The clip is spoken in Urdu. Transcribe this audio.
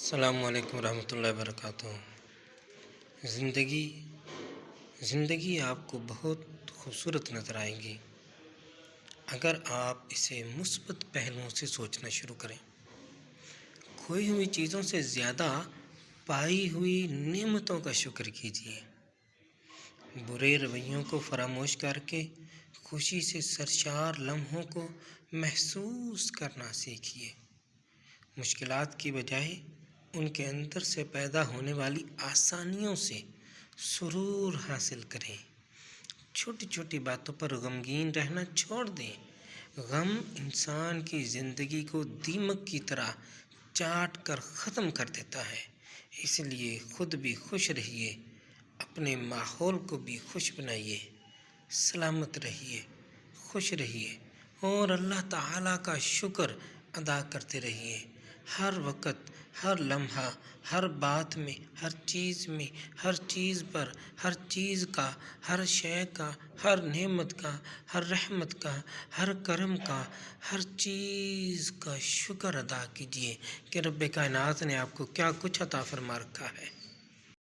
السلام علیکم ورحمۃ اللہ وبرکاتہ۔ زندگی آپ کو بہت خوبصورت نظر آئے گی اگر آپ اسے مثبت پہلوؤں سے سوچنا شروع کریں۔ کھوئی ہوئی چیزوں سے زیادہ پائی ہوئی نعمتوں کا شکر کیجیے۔ برے رویوں کو فراموش کر کے خوشی سے سرشار لمحوں کو محسوس کرنا سیکھیے۔ مشکلات کی بجائے ان کے اندر سے پیدا ہونے والی آسانیوں سے سرور حاصل کریں۔ چھوٹی چھوٹی باتوں پر غمگین رہنا چھوڑ دیں۔ غم انسان کی زندگی کو دیمک کی طرح چاٹ کر ختم کر دیتا ہے۔ اس لیے خود بھی خوش رہیے، اپنے ماحول کو بھی خوش بنائیے، سلامت رہیے، خوش رہیے اور اللہ تعالیٰ کا شکر ادا کرتے رہیے۔ ہر وقت، ہر لمحہ، ہر بات میں، ہر چیز پر، ہر چیز کا، ہر شے کا، ہر نعمت کا، ہر رحمت کا، ہر کرم کا، ہر چیز کا شکر ادا کیجیے کہ رب کائنات نے آپ کو کیا کچھ عطا فرما رکھا ہے۔